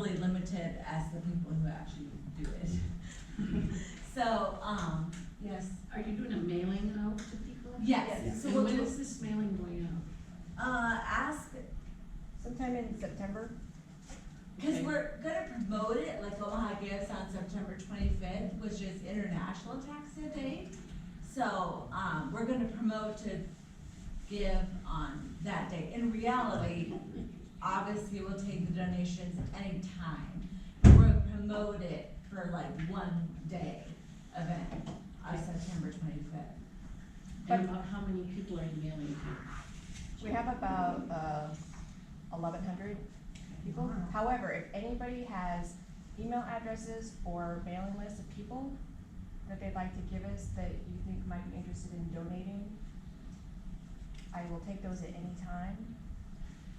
really limited as the people who actually do it. So, yes. Are you doing a mailing out to people? Yes. So And we'll when do, is this mailing going out? ask, Sometime in September. because Okay. we're gonna promote it like Omaha Gives on September 25th, which is International Tax Day. So, we're gonna promote to give on that day. In reality, obviously we'll take the donations anytime. We're gonna promote it for like one day event on September 25th. And about how many people are you mailing to? We have about 1,100 people. However, if anybody has email addresses or mailing lists of people that they'd like to give us that you think might be interested in donating, I will take those at any time.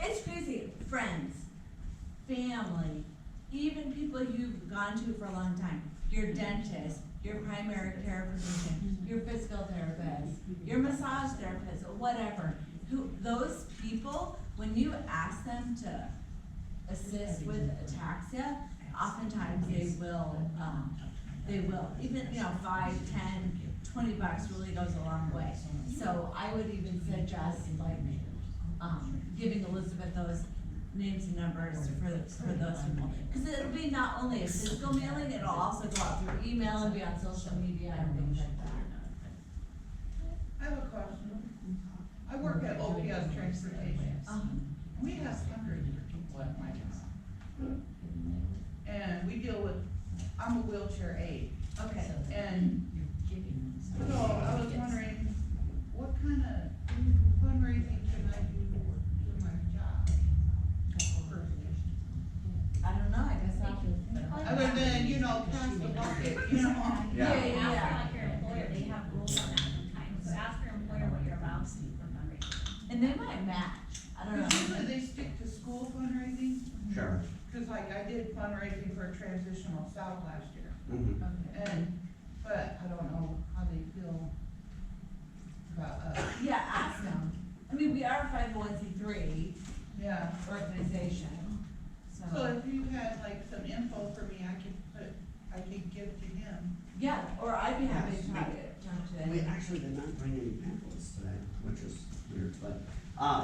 It's crazy, friends, family, even people you've gone to for a long time, your dentist, your primary care physician, your physical therapist, your massage therapist, or whatever. Those people, when you ask them to assist with ataxia, oftentimes they will, even, $5, $10, $20 really goes a long way. So I would even suggest like, giving Elizabeth those names and numbers for those people. Cause it'll be not only a physical mailing, it'll also go out through email and be on social media and things like that. I have a question. I work at OPS Transportation. We have hundreds of people at my job. And we deal with, I'm a wheelchair aide. Okay. And so I was wondering, what kind of fundraising can I do for my job? I don't know, I guess I'll have to. Other than, pass the bucket, Yeah. Ask your employer, they have rules on that sometimes, so ask your employer what you're allowed to do for fundraising. And they might match, I don't know. Usually they stick to school fundraising, Sure. cause like I did fundraising for Transitional South last year. Mhm. Okay. But I don't know how they feel about us. Yeah, ask them. I mean, we are a 501c3 Yeah. organization, So so, if you had like some info for me, I could give to him. yeah, or I'd be happy to Yes. talk to We them. actually did not bring any pamphlets today, which is weird, but,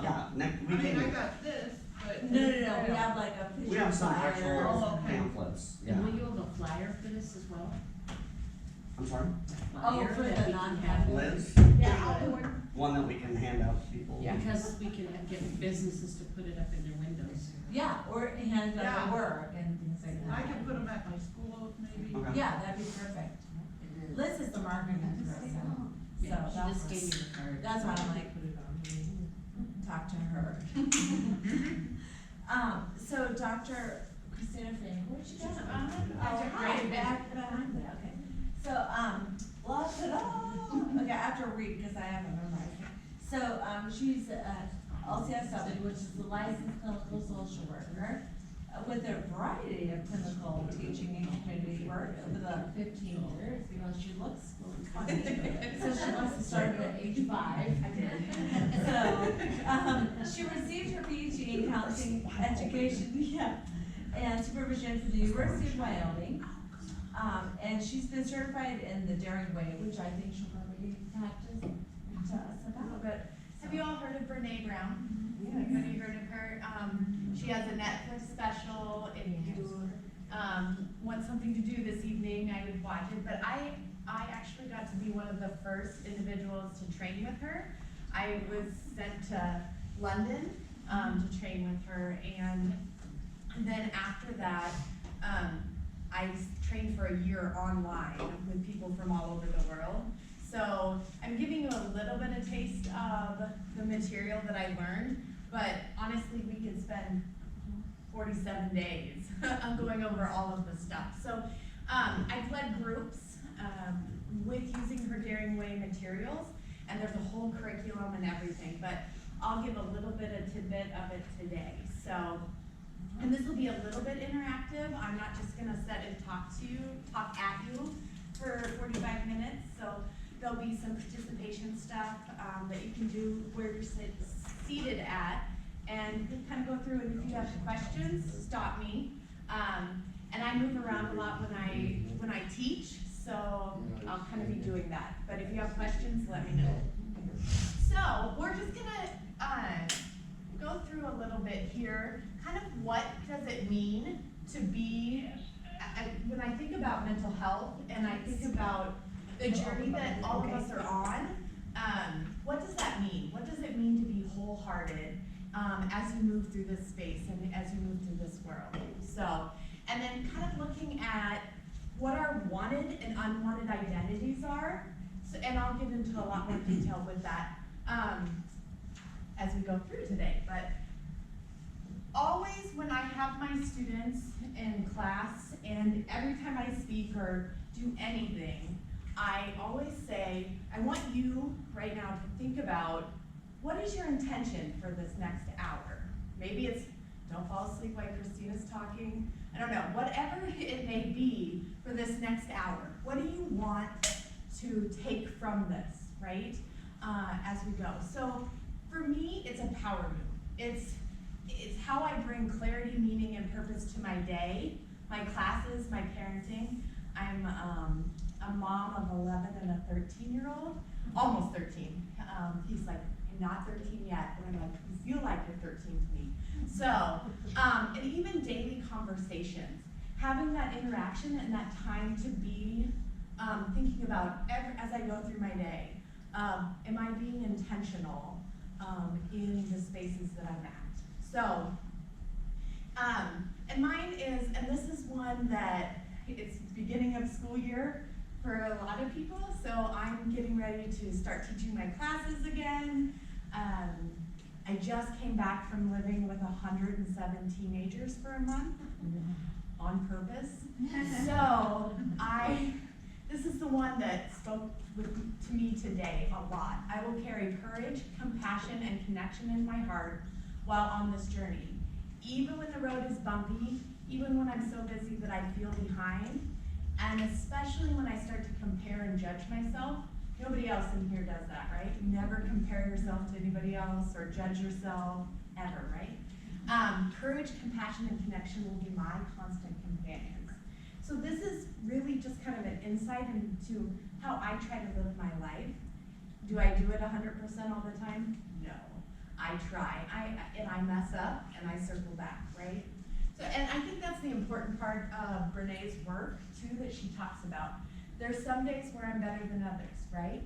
yeah, we I mean, I can, got this, but. No, we have like a picture. we have some flyer. actual Oh, okay. pamphlets, yeah. And will you have a flyer for this as well? I'm sorry, Flyer for that the we can non-hazardous. have? Liz, Yeah, I'll order. one that we can hand out to people. Yeah, because we can get businesses to put it up in their windows. Yeah, or hand it Yeah. at work and things like that. I could put them at my school maybe. Okay. Yeah, that'd be perfect. Liz is the marketing person, Yeah, so she just gave me the card. that's why I'm like, talk to her. So Dr. Christina Fink, where'd she go? Oh, hi, back behind me, okay. So, la ta da, okay, I have to read because I haven't memorized it. So, she's LCSW, which is the licensed clinical social worker, with a variety of clinical teaching and community work over the 15 years, she looks 20. So she must have started at age 5. I did. So, she received her PhD in counseling education, and supervision from the University of Wyoming. And she's been certified in the Daring Way, which I think she'll probably have to us about. But have you all heard of Brene Brown? Anybody heard of her? She has a Netflix special. If you want something to do this evening, I would watch it. But I actually got to be one of the first individuals to train with her. I was sent to London to train with her, and then after that, I trained for a year online with people from all over the world. So I'm giving you a little bit of taste of the material that I learned, but honestly, we could spend 47 days on going over all of the stuff. So I've led groups with using her Daring Way materials, and there's a whole curriculum and everything, but I'll give a little bit of tidbit of it today. So, and this will be a little bit interactive. I'm not just gonna sit and talk at you for 45 minutes. So there'll be some participation stuff that you can do where you're seated at, and kind of go through, and if you have questions, stop me. move around a lot when I teach, so I'll kind of be doing that. But if you have questions, let me know. So we're just gonna go through a little bit here, kind of what does it mean to be, when I think about mental health and I think about the journey that all of us are on, what does that mean? What does it mean to be wholehearted as you move through this space and as you move through this world? So, and then kind of looking at what our wanted and unwanted identities are. So, and I'll get into a lot more detail with that as we go through today. But always when I have my students in class and every time I speak or do anything, I always say, I want you right now to think about what is your intention for this next hour? Maybe it's don't fall asleep while Christina's talking. I don't know, whatever it may be for this next hour. What do you want to take from this, right? As we go. So for me, it's a power move. It's how I bring clarity, meaning, and purpose to my day, my classes, my parenting. I'm a mom of 11 and a 13-year-old, almost 13. He's like, you're not 13 yet, but I'm like, you feel like you're 13 to me. So, and even daily conversations, having that interaction and that time to be thinking about as I go through my day, am I being intentional in the spaces that I'm at? So, and mine is, and this is one that it's beginning of school year for a lot of people, so I'm getting ready to start teaching my classes again. I just came back from living with 107 teenagers for a month on purpose. So this is the one that spoke to me today a lot. I will carry courage, compassion, and connection in my heart while on this journey. Even when the road is bumpy, even when I'm so busy that I feel behind, and especially when I start to compare and judge myself. Nobody else in here does that, right? You never compare yourself to anybody else or judge yourself, ever, right? Courage, compassion, and connection will be my constant companions. So this is really just kind of an insight into how I try to live my life. Do I do it 100% all the time? No. I try, and I mess up, and I circle back, right? So, and I think that's the important part of Brené's work, too, that she talks about. There's some days where I'm better than others, right?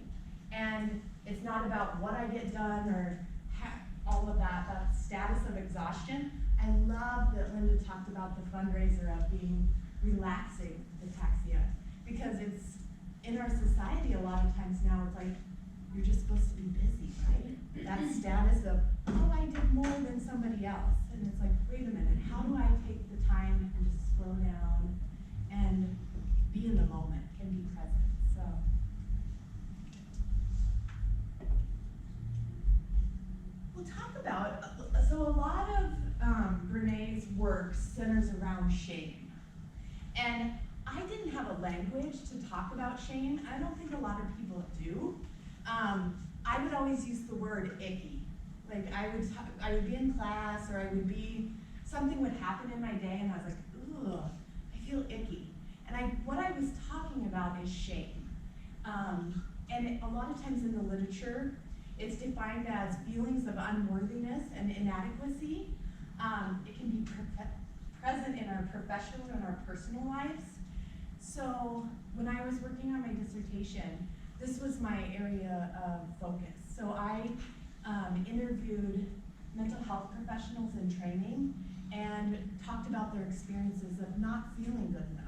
And it's not about what I get done or all of that status of exhaustion. I love that Linda talked about the fundraiser of being relaxing with ataxia, because it's, in our society, a lot of times now, it's like, you're just supposed to be busy, right? That status of, oh, I did more than somebody else. And it's like, wait a minute, how do I take the time and just slow down and be in the moment and be present? So, we'll talk about, so a lot of Brené's work centers around shame. And I didn't have a language to talk about shame. I don't think a lot of people do. I would always use the word icky. Like I would be in class, or something would happen in my day, and I was like, ugh, I feel icky. And what I was talking about is shame. And a lot of times in the literature, it's defined as feelings of unworthiness and inadequacy. It can be present in our professional and our personal lives. So when I was working on my dissertation, this was my area of focus. So I interviewed mental health professionals in training and talked about their experiences of not feeling good enough.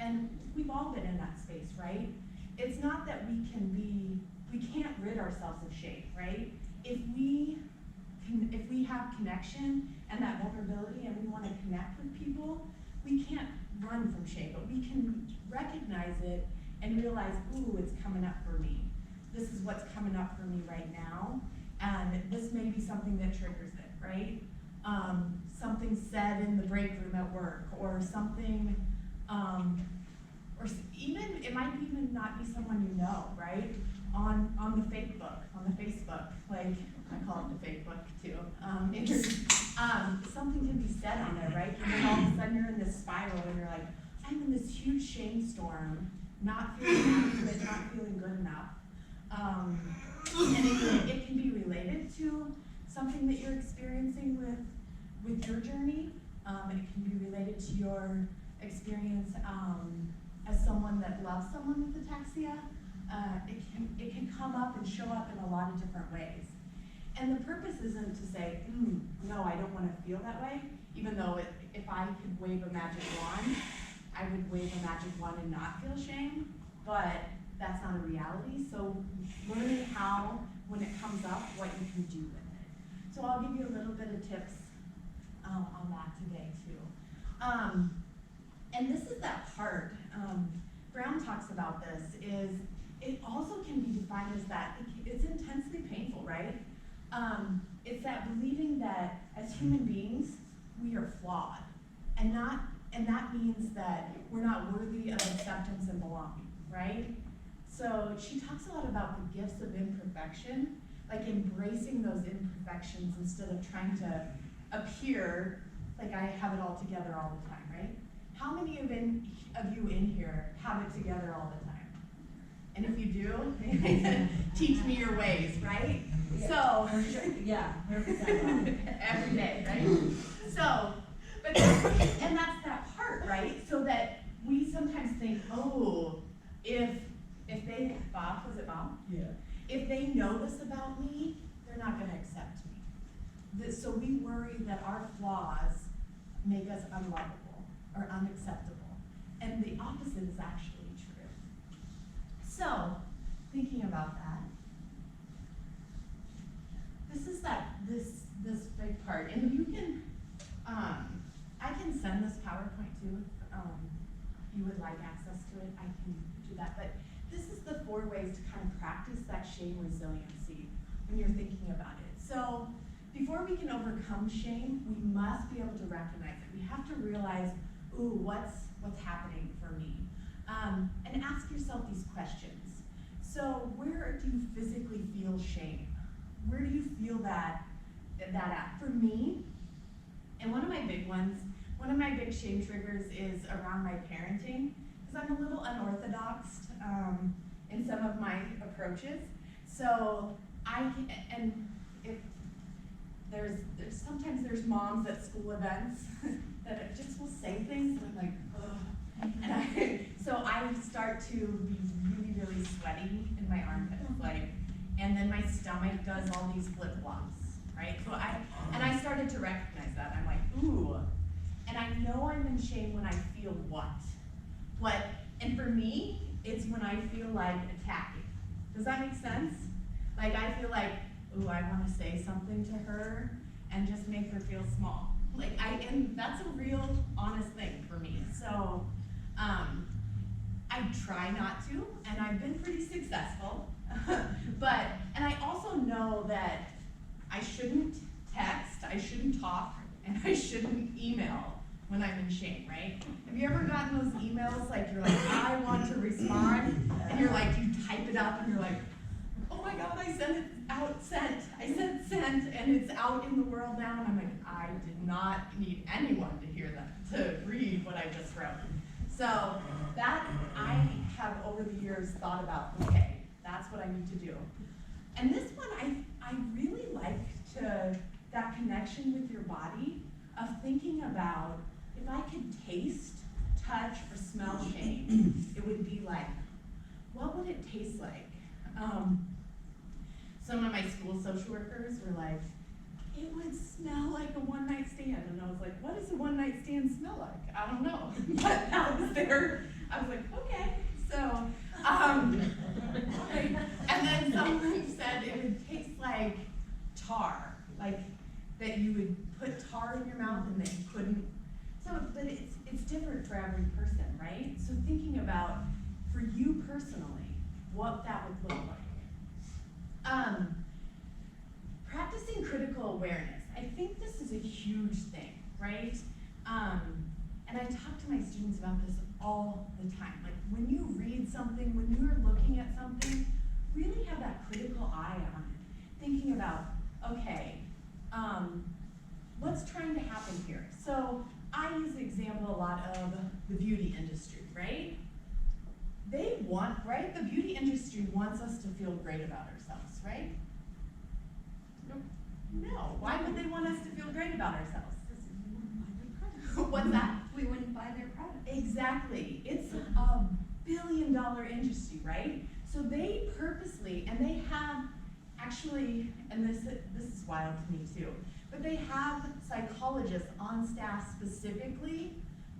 And we've all been in that space, right? It's not that we can't rid ourselves of shame, right? If we have connection and that vulnerability and we want to connect with people, we can't run from shame, but we can recognize it and realize, ooh, it's coming up for me. This is what's coming up for me right now, and this may be something that triggers it, right? Something said in the break room at work, or something, or even, it might even not be someone you know, right? on the fake book, on the Facebook, like, I call it the fake book too. Something can be said on there, right? And then all of a sudden you're in this spiral and you're like, I'm in this huge shame storm, not feeling adequate, not feeling good enough. And it can be related to something that you're experiencing with your journey. It can be related to your experience as someone that loves someone with ataxia. It can come up and show up in a lot of different ways. And the purpose isn't to say, no, I don't want to feel that way, even though if I could wave a magic wand, I would wave a magic wand and not feel shame, but that's not a reality. So learning how, when it comes up, what you can do with it. So I'll give you a little bit of tips on that today too. And this is that part, Brown talks about this, is it also can be defined as that, it's intensely painful, right? It's that believing that as human beings, we are flawed. And that means that we're not worthy of acceptance and belonging, right? So she talks a lot about the gifts of imperfection, like embracing those imperfections instead of trying to appear like I have it all together all the time, right? How many of you in here have it together all the time? And if you do, teach me your ways, right? So, Yeah, 100%. every day, right? So, but that's that part, right? So that we sometimes think, oh, if they, Bob, was it Bob? Yeah. If they know this about me, they're not gonna accept me. So we worry that our flaws make us unlovable or unacceptable. And the opposite is actually true. So, thinking about that, this is this big part. And you can, I can send this PowerPoint too, if you would like access to it, I can do that. But this is the 4 ways to kind of practice that shame resiliency when you're thinking about it. So before we can overcome shame, we must be able to recognize it. We have to realize, ooh, what's happening for me? And ask yourself these questions. So where do you physically feel shame? Where do you feel that at? For me, and one of my big shame triggers is around my parenting, because I'm a little unorthodox in some of my approaches. So sometimes there's moms at school events that just will say things and I'm like, ugh. And so I start to be really, really sweaty in my armpits, and then my stomach does all these flip-flops, right? So I started to recognize that. I'm like, ooh. And I know I'm in shame when I feel what? And for me, it's when I feel like attacking. Does that make sense? Like I feel like, ooh, I want to say something to her and just make her feel small. And that's a real honest thing for me. So I try not to, and I've been pretty successful. And I also know that I shouldn't text, I shouldn't talk, and I shouldn't email when I'm in shame, right? Have you ever gotten those emails like you're like, I want to respond, and you're like, you type it up and you're like, oh my God, I sent it out, sent. I said sent, and it's out in the world now, and I'm like, I did not need anyone to hear that, to read what I just wrote. So that I have over the years thought about, okay, that's what I need to do. And this one, I really like that connection with your body of thinking about if I could taste, touch, or smell shame, it would be like, what would it taste like? Some of my school social workers were like, it would smell like a one-night stand. And I was like, what does a one-night stand smell like? I don't know. But that was there. I was like, okay. So, and then someone said it would taste like tar, like that you would put tar in your mouth and that you couldn't. So, but it's different for every person, right? So thinking about, for you personally, what that would look like. Practicing critical awareness. I think this is a huge thing, right? And I talk to my students about this all the time. Like when you read something, when you're looking at something, really have that critical eye on it, thinking about, okay, what's trying to happen here? So I use the example a lot of the beauty industry, right? They want, right? The beauty industry wants us to feel great about ourselves, right? No, why would they want us to feel great about ourselves? What's that? We wouldn't buy their product. Exactly. It's a billion-dollar industry, right? So they purposely, and they have actually, and this is wild to me too, but they have psychologists on staff specifically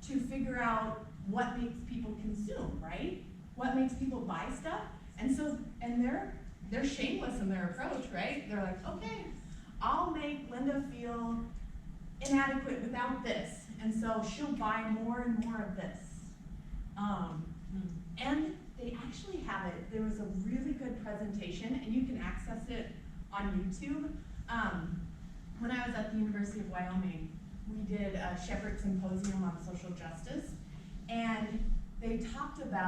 to figure out what makes people consume, right? What makes people buy stuff? And so, and they're shameless in their approach, right? They're like, okay, I'll make Linda feel inadequate without this, and so she'll buy more and more of this. And they actually have it, there was a really good presentation, and you can access it on YouTube. When I was at the University of Wyoming, we did a Shepherd Symposium on social justice, and they talked about